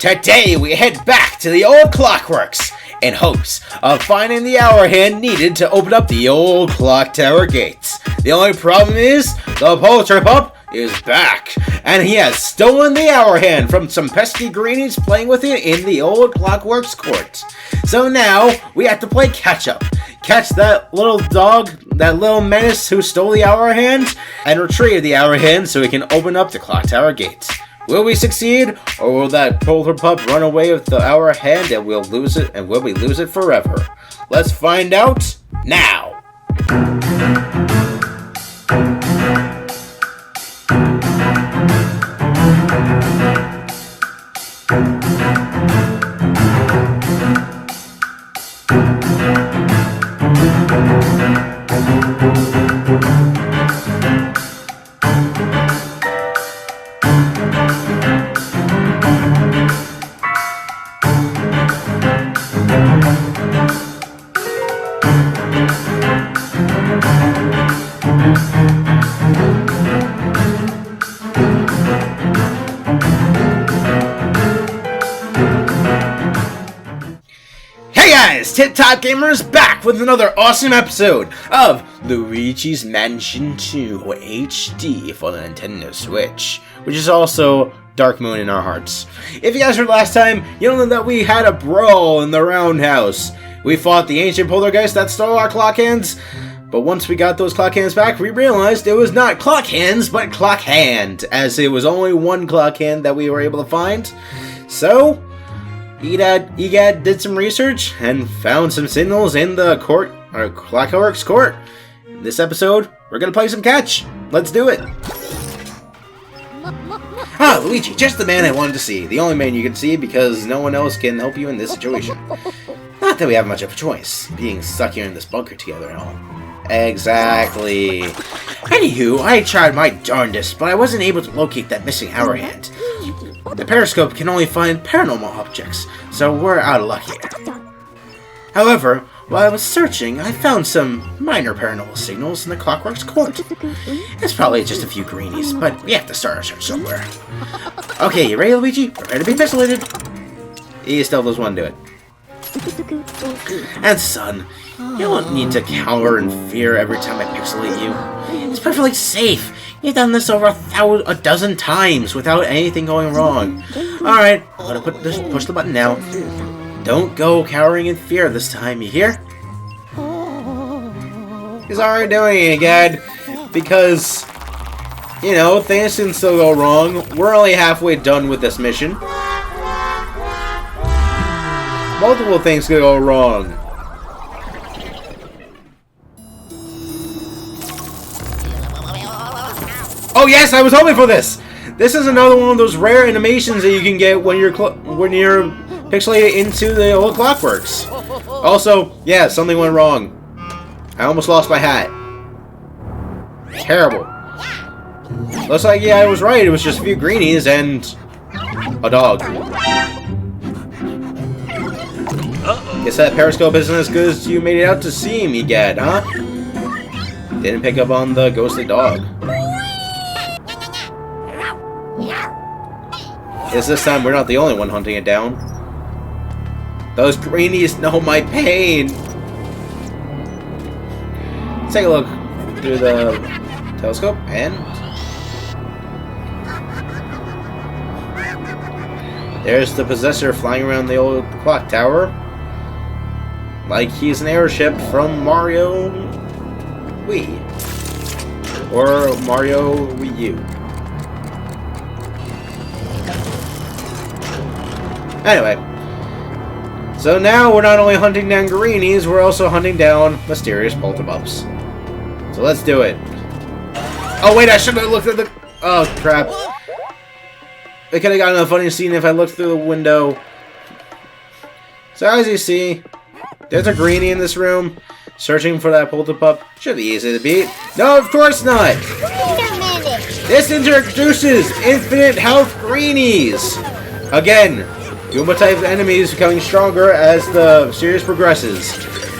Today we head back to the old clockworks in hopes of finding the hour hand needed to open up the old clock tower gates. The only problem is the Polterpup is back, and he has stolen the hour hand from some pesky greenies playing with it in the old clockworks court. So now we have to play catch up. Catch that little dog, that little menace who stole the hour hand, and retrieve the hour hand so we can open up the clock tower gates. Will we succeed, or will that Polterpup run away with the hour hand and we'll lose it, and will we lose it forever? Let's find out now! TipTop Gamers back with another awesome episode of Luigi's Mansion 2 HD for the Nintendo Switch, which is also Dark Moon in our hearts. If you guys heard last time, you'll know that we had a brawl in the roundhouse. We fought the ancient poltergeist that stole our clock hands, but once we got those clock hands back, we realized it was not clock hands, but clock hand, as it was only one clock hand that we were able to find. So Egad did some research and found some signals in the Clockworks court. In this episode, we're gonna play some catch. Let's do it. Ah, Luigi, just the man I wanted to see. The only man you can see because no one else can help you in this situation. Not that we have much of a choice, being stuck here in this bunker together and all. Exactly. Anywho, I tried my darndest, but I wasn't able to locate that missing hour hand. The periscope can only find paranormal objects, so we're out of luck here. However, while I was searching, I found some minor paranormal signals in the Clockworks court. It's probably just a few greenies, but we have to start our search somewhere. Okay, you ready, Luigi? Prepare to be pistollated. He still does want to do it. And son, you don't need to cower in fear every time I pixelate you. It's perfectly safe. You've done this over a dozen times without anything going wrong. Alright, I'm gonna push the button now. Don't go cowering in fear this time, you hear? He's already doing it again, because, you know, things can still go wrong. We're only halfway done with this mission. Multiple things could go wrong. Oh yes, I was hoping for this! This is another one of those rare animations that you can get when you're pixelated into the old Clockworks. Also, yeah, something went wrong. I almost lost my hat. Terrible. Looks like, yeah, I was right. It was just a few greenies and a dog. Guess that periscope isn't as good as you made it out to seem, Egad, huh? Didn't pick up on the ghostly dog. Guess this time we're not the only one hunting it down. Those greenies know my pain! Let's take a look through the telescope, and there's the possessor flying around the old clock tower like he's an airship from Mario Wii. Or Mario Wii U. Anyway, so now we're not only hunting down greenies, we're also hunting down mysterious Polterpups. So let's do it. Oh wait, I should have looked at the... Oh crap. I could have gotten a funny scene if I looked through the window. So as you see, there's a greenie in this room, searching for that Polterpup. Should be easy to beat. No, of course not! This introduces infinite health greenies! Again, Goomba type enemies becoming stronger as the series progresses.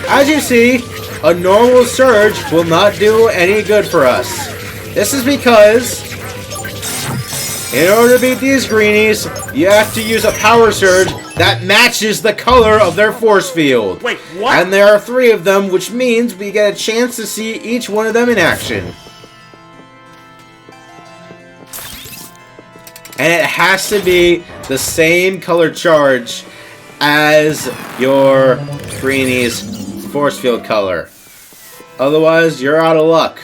As you see, a normal surge will not do any good for us. This is because In order to beat these Greenies, you have to use a power surge that matches the color of their force field. Wait, what? And there are 3 of them, which means we get a chance to see each one of them in action. And it has to be the same color charge as your Greenies' force field color. Otherwise, you're out of luck.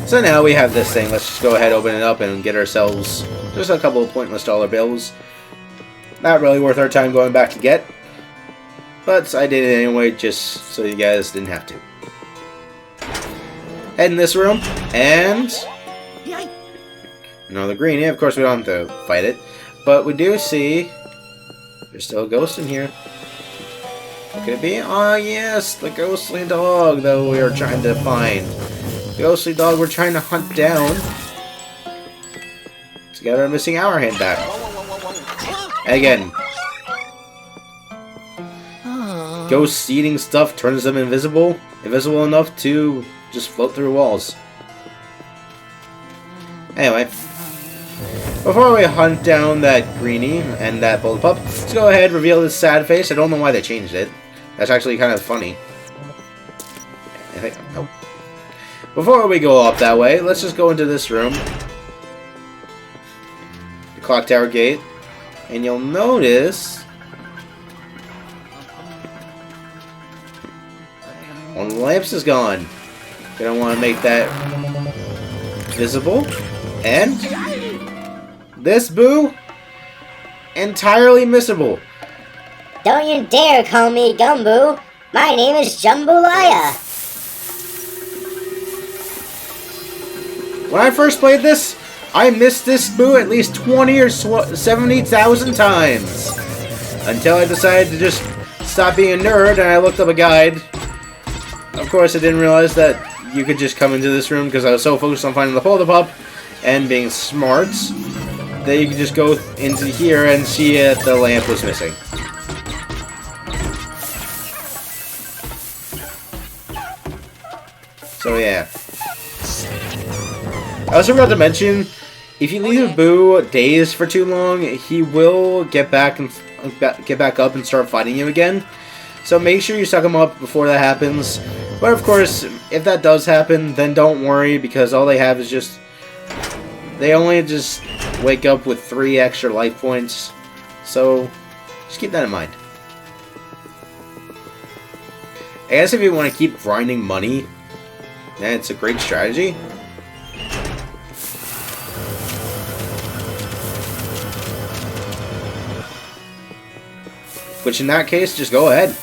So now we have this thing. Let's just go ahead, open it up, and get ourselves just a couple of pointless dollar bills. Not really worth our time going back to get. But I did it anyway, just so you guys didn't have to. Head in this room, and another Greenie. Of course, we don't have to fight it. But we do see there's still a ghost in here. What could it be? Oh, yes, the ghostly dog that we are trying to find. Ghostly dog we're trying to hunt down to get our missing hour hand back. And again, ghosts eating stuff turns them invisible enough to just float through walls. Anyway, before we hunt down that Greenie and that Bullet Pup, let's go ahead and reveal this sad face. I don't know why they changed it. That's actually kind of funny. I think, nope. Before we go up that way, let's just go into this room. The clock tower gate. And you'll notice one of the lamps is gone. We don't want to make that visible. And this boo, entirely missable. Don't you dare call me Gumbo. My name is Jambalaya. When I first played this, I missed this boo at least 20 or 70,000 times. Until I decided to just stop being a nerd and I looked up a guide. Of course, I didn't realize that you could just come into this room because I was so focused on finding the Polda Pup and being smart that you could just go into here and see that the lamp was missing. So yeah. I also forgot to mention, if you leave Boo dazed for too long, he will get back up and start fighting you again. So make sure you suck him up before that happens. But of course, if that does happen, then don't worry, because all they have is just... They only just wake up with 3 extra life points. So, just keep that in mind. I guess if you want to keep grinding money, then it's a great strategy. Which in that case, just go ahead.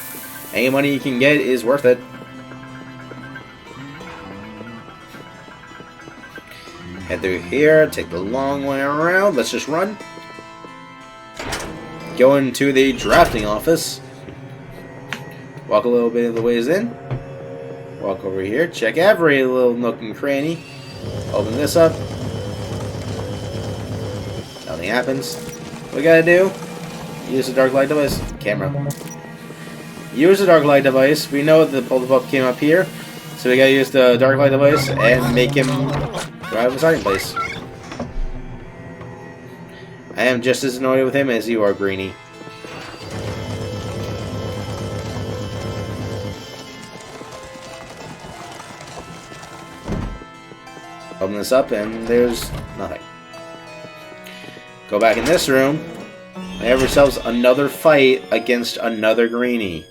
Any money you can get is worth it. Head through here, take the long way around. Let's just run. Go into the drafting office. Walk a little bit of the ways in. Walk over here, check every little nook and cranny. Open this up. Nothing happens. What we gotta do? Use the dark light device. Camera. Use the dark light device. We know the Polda Pup came up here, so we gotta use the dark light device and make him drive a starting place. I am just as annoyed with him as you are, Greenie. Open this up and there's nothing. Go back in this room. We have ourselves another fight against another Greenie.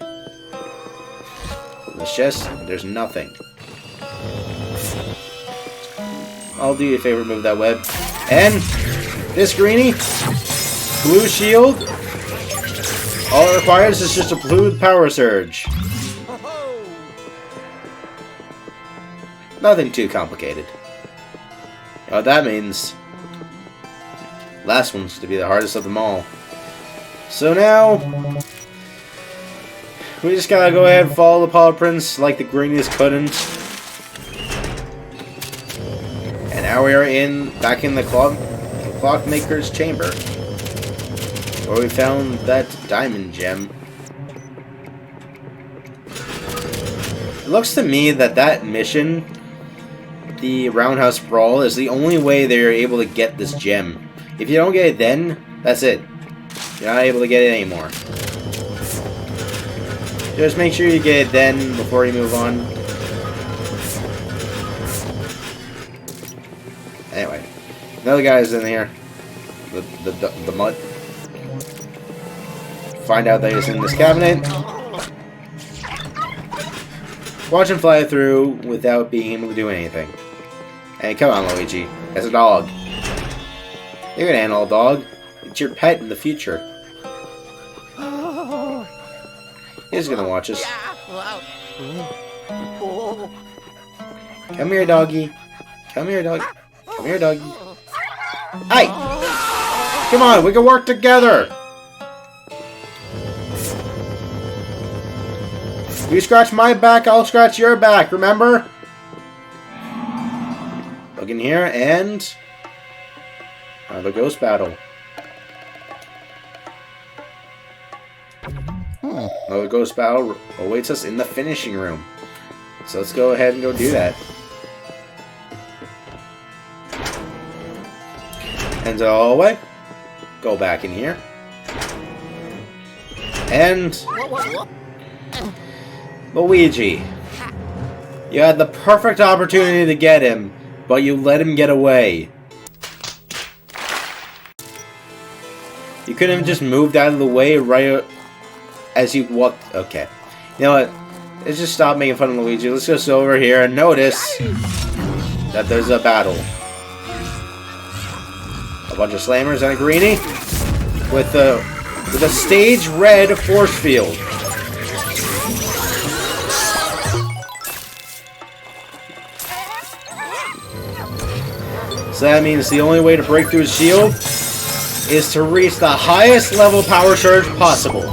Open this chest. There's nothing. I'll do you a favor, remove that web. And this Greenie, blue shield. All it requires is just a blue power surge. Nothing too complicated. You know what that means? Last one's to be the hardest of them all. So now, we just gotta go ahead and follow the paw prints like the Greenies couldn't. And now we are back in the clockmaker's chamber, where we found that diamond gem. It looks to me that that mission, the Roundhouse Brawl, is the only way they're able to get this gem. If you don't get it then, that's it. You're not able to get it anymore. Just make sure you get it then before you move on. Anyway, another guy's in here. The mud. Find out that he's in this cabinet. Watch him fly through without being able to do anything. Hey, come on, Luigi. As a dog. You're an animal dog. It's your pet in the future. He's gonna watch us. Come here, doggy. Come here, doggy. Come here, doggy. Hey! Come on, we can work together! You scratch my back, I'll scratch your back, remember? Look in here, and... another ghost battle. Another ghost battle awaits us in the finishing room. So let's go ahead and go do that. Enter the hallway. Go back in here. And... Luigi. You had the perfect opportunity to get him, but you let him get away. You couldn't have just moved out of the way right as you walked. Okay. You know what? Let's just stop making fun of Luigi. Let's just go over here and notice that there's a battle. A bunch of slammers and a greenie with a stage red force field. So that means the only way to break through his shield is to reach the highest level power surge possible.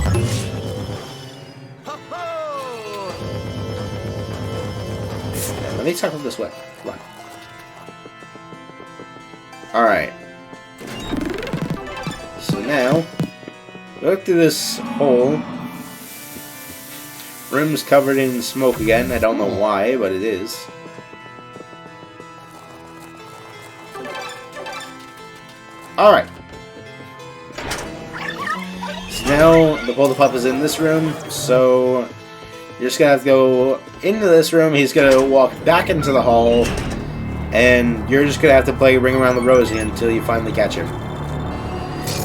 And let me tackle this way. Come on. Alright. So now, look through this hole. Room's covered in smoke again. I don't know why, but it is. Alright. So now the Pull-the-Pup is in this room, so you're just gonna have to go into this room. He's gonna walk back into the hall, and you're just gonna have to play Ring Around the Rosie until you finally catch him.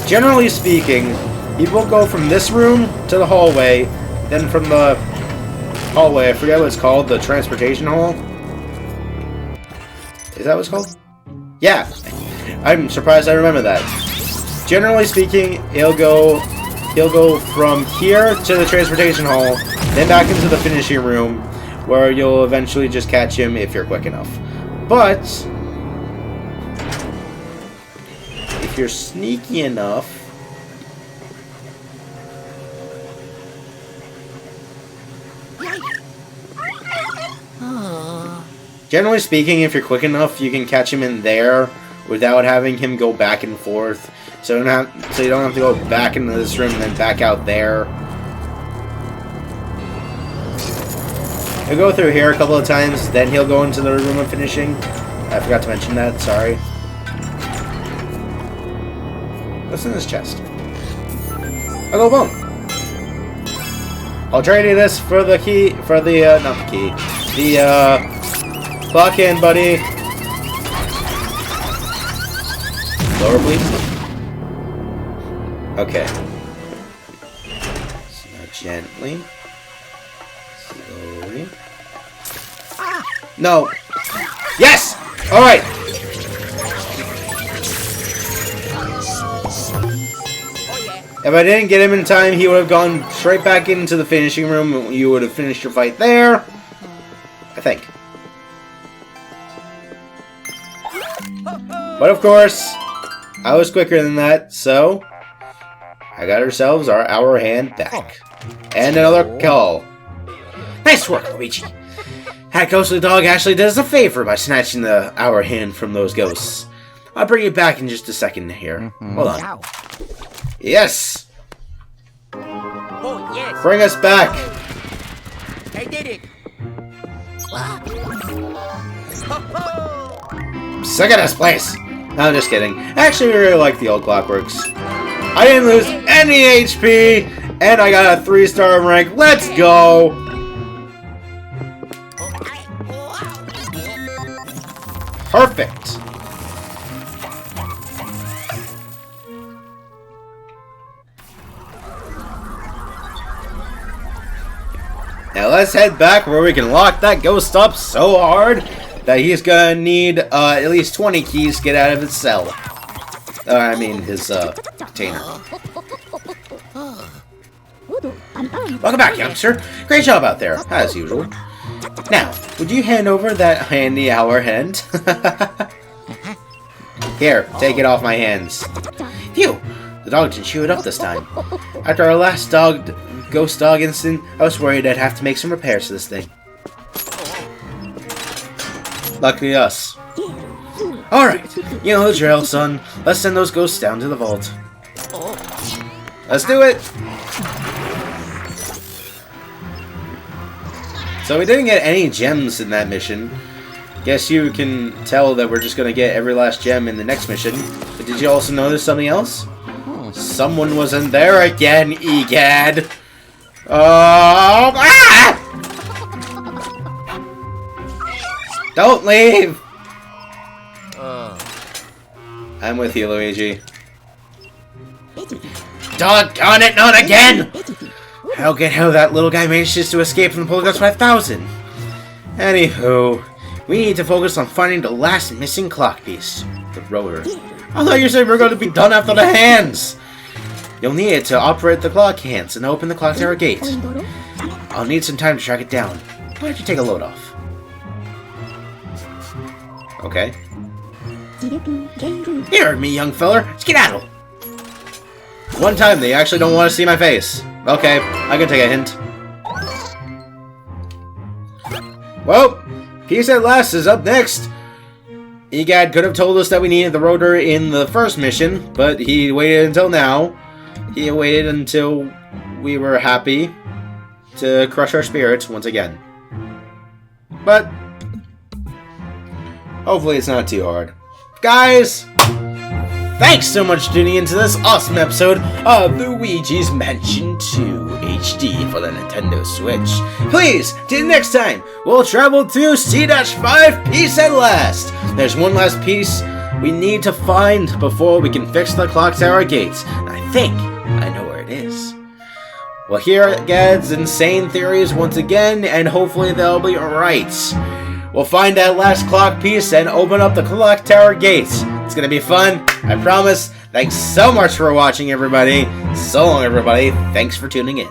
Generally speaking, he will go from this room to the hallway, then from the hallway, I forget what it's called, the transportation hall? Is that what it's called? Yeah! I'm surprised I remember that. Generally speaking, he'll go from here to the transportation hall, then back into the finishing room, where you'll eventually just catch him if you're quick enough. But if you're sneaky enough, generally speaking, if you're quick enough, you can catch him in there without having him go back and forth. So you don't have to go back into this room and then back out there. He'll go through here a couple of times, then he'll go into the room of finishing. I forgot to mention that, sorry. What's in this chest? A gold bone. I'll trade you this for the key, for the, not the key. The, clock in, buddy. Lower, please. Okay. So now gently. Slowly. No! Yes! Alright! If I didn't get him in time, he would have gone straight back into the finishing room. You would have finished your fight there. I think. But of course, I was quicker than that, so I got ourselves our hand back. And another kill. Nice work, Luigi. That ghostly dog actually does us a favor by snatching the hour hand from those ghosts. I'll bring you back in just a second here. Hold on. Yes! Oh, yes! Bring us back! I did it! Sick of this place! No, I'm just kidding. Actually, I really like the old Clockworks. I didn't lose any HP, and I got a 3-star rank. Let's go! Perfect! Now let's head back where we can lock that ghost up so hard that he's gonna need at least 20 keys to get out of his cell. I mean, his container. Welcome back, youngster. Great job out there, as usual. Now, would you hand over that handy hour hand? Here, take it off my hands. Phew! The dog didn't chew it up this time. After our last ghost dog incident, I was worried I'd have to make some repairs to this thing. Luckily us. Alright, you know the drill, son. Let's send those ghosts down to the vault. Let's do it! So we didn't get any gems in that mission. Guess you can tell that we're just gonna get every last gem in the next mission. But did you also notice something else? Someone was in there again, egad! Ah! Don't leave! I'm with you, Luigi. Doggone it, not again! I don't get how that little guy manages to escape from the Poltergeist 5000. Anywho, we need to focus on finding the last missing clock piece. The rotor. I thought you said we were going to be done after the hands! You'll need it to operate the clock hands and open the clock tower gate. I'll need some time to track it down. Why don't you take a load off? Okay. You heard me, young feller. Skedaddle! One time they actually don't want to see my face. Okay, I can take a hint. Well, Peace at Last is up next. Egad could have told us that we needed the rotor in the first mission, but he waited until now. He waited until we were happy to crush our spirits once again. But hopefully it's not too hard. Guys, thanks so much for tuning into this awesome episode of Luigi's Mansion 2 HD for the Nintendo Switch. Please, till next time, we'll travel to C-5 Peace at Last. There's one last piece we need to find before we can fix the clock tower gates. And I think I know where it is. Well, here at Gad's Insane Theories once again, and hopefully they'll be right. We'll find that last clock piece and open up the clock tower gates. It's gonna be fun, I promise. Thanks so much for watching, everybody. So long, everybody. Thanks for tuning in.